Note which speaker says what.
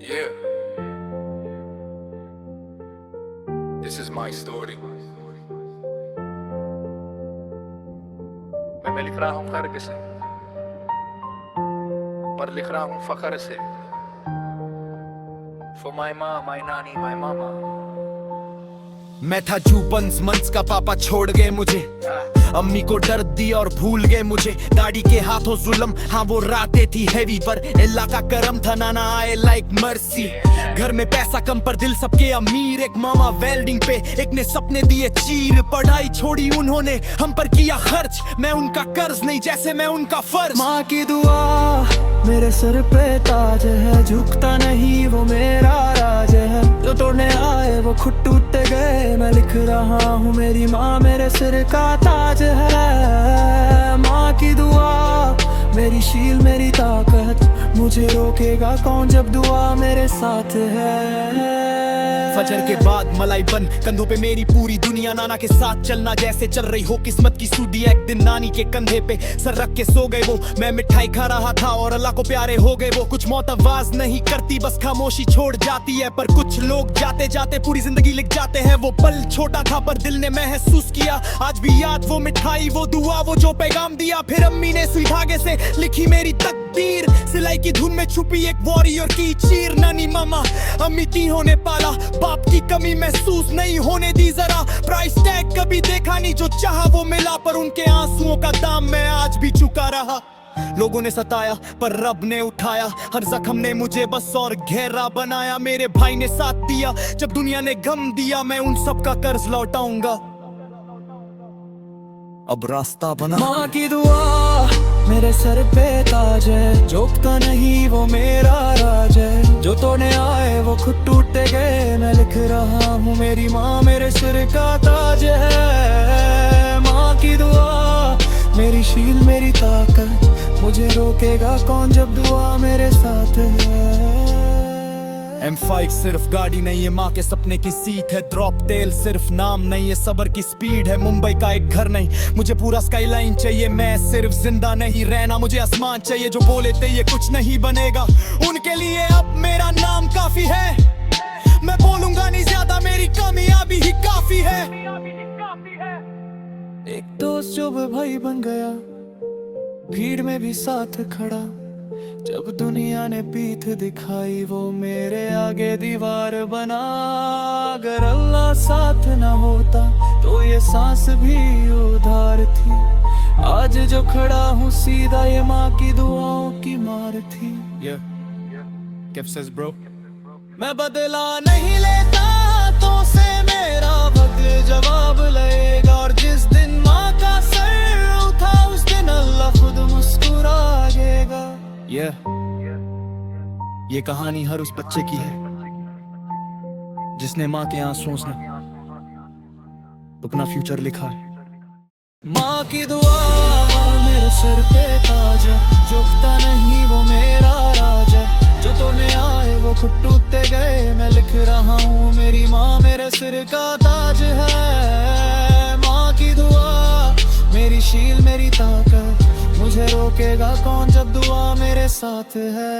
Speaker 1: Yeah, this is my story. मैं लिख रहा हूँ कर्ज से, पर लिख रहा हूँ फख्र से. For my mom, my nani, my mama.
Speaker 2: मैं था जूपन्स मंस का पापा छोड़ गए मुझे, अम्मी को दर्द दी और भूल गए मुझे. डैडी के हाथों जुल्म, हाँ वो रातें थी हैवी, पर अल्लाह का करम था नाना आए लाइक मर्सी. घर में पैसा कम पर दिल सबके अमीर. एक मामा वेल्डिंग पे, एक ने सपने दिए चीर. पढ़ाई छोड़ी उन्होंने, हम पर किया खर्च. मैं उनका कर्ज नहीं, जैसे मैं उनका फर्ज.
Speaker 3: माँ की दुआ मेरे सर पे ताज है, झुकता नहीं वो मेरा राज है. जो तोड़ने आए वो खुद टूटते गए. मैं लिख रहा हूँ मेरी माँ मेरे सिर का ताज है. माँ की दुआ मेरी शील मेरी ताकत, मुझे रोकेगा कौन जब दुआ मेरे साथ है.
Speaker 2: फजर के बाद मलाई बन कंधों पे मेरी पूरी दुनिया. नाना के साथ चलना जैसे चल रही हो किस्मत की सूदी. एक दिन नानी के कंधे पे सर रख के सो गए वो. मैं मिठाई खा रहा था और अल्लाह को प्यारे हो गए वो. कुछ मौत आवाज नहीं करती, बस खामोशी छोड़ जाती है. पर कुछ लोग जाते जाते पूरी जिंदगी लिख जाते हैं. वो पल छोटा था पर दिल ने महसूस किया. आज भी याद वो मिठाई, वो दुआ, वो जो पैगाम दिया. फिर अम्मी ने सुई धागे से लिखी मेरी तकदीर. सिलाई की धुन में छुपी एक वॉरियर की चीर. नानी मामा अम्मी तीनों ने पाला, बाप की कमी महसूस नहीं होने दी जरा. प्राइस टैग कभी देखा नहीं, जो चाहा वो मिला. पर उनके आंसुओं का दाम मैं आज भी चुका रहा. लोगों ने सताया पर रब ने उठाया. हर जख्म ने मुझे बस और गहरा बनाया. मेरे भाई ने साथ दिया जब दुनिया ने गम दिया. मैं उन सब का कर्ज लौटाऊंगा, अब रास्ता बना.
Speaker 3: माँ की दुआ मेरे सर पे ताज है, झुकता नहीं वो मेरा राज है. जो तोड़ने आए वो खुद टूटते गए. मैं लिख रहा हूँ मेरी माँ मेरे सिर का ताज है. माँ की दुआ मेरी शील मेरी ताकत, मुझे रोकेगा कौन जब दुआ मेरे साथ है.
Speaker 2: M5 सिर्फ गाड़ी नहीं है, माँ के सपने की सीट है. ड्रॉप तेल सिर्फ नाम नहीं है, सबर की स्पीड है. मुंबई का एक घर नहीं, मुझे पूरा स्काईलाइन चाहिए. मैं सिर्फ जिंदा नहीं रहना, मुझे आसमान चाहिए. जो बोले थे ये कुछ नहीं बनेगा, उनके लिए अब मेरा नाम काफी है. मैं बोलूंगा नहीं ज्यादा, मेरी कामयाबी ही काफी है.
Speaker 3: एक दोस्त जो भाई बन गया, भीड़ में भी साथ खड़ा. जब दुनिया ने पीठ दिखाई वो मेरे आगे दीवार बना. अगर अल्लाह साथ न होता तो ये सांस भी उधार थी. आज जो खड़ा हूँ सीधा ये माँ की दुआओं की मार थी.
Speaker 2: ब्रो
Speaker 3: मैं बदला नहीं लेता तो से मेरा वक्त जवाब लेगा. और जिस दिन माँ का सर उठा उस दिन अल्लाह खुद मुस्कुराएगा.
Speaker 2: ये कहानी हर उस बच्चे की है जिसने माँ के आंसुओं से अपना फ्यूचर लिखा है.
Speaker 3: माँ की दुआ मेरे सर पे ताज है, झुकता नहीं वो मेरा राज है. जो तोड़ने आए वो खुद टूटते गए. मैं लिख रहा हूँ मेरी माँ मेरे सिर का ताज है. माँ की दुआ मेरी शील मेरी ताकत, मुझे रोकेगा कौन जब दुआ मेरे साथ है.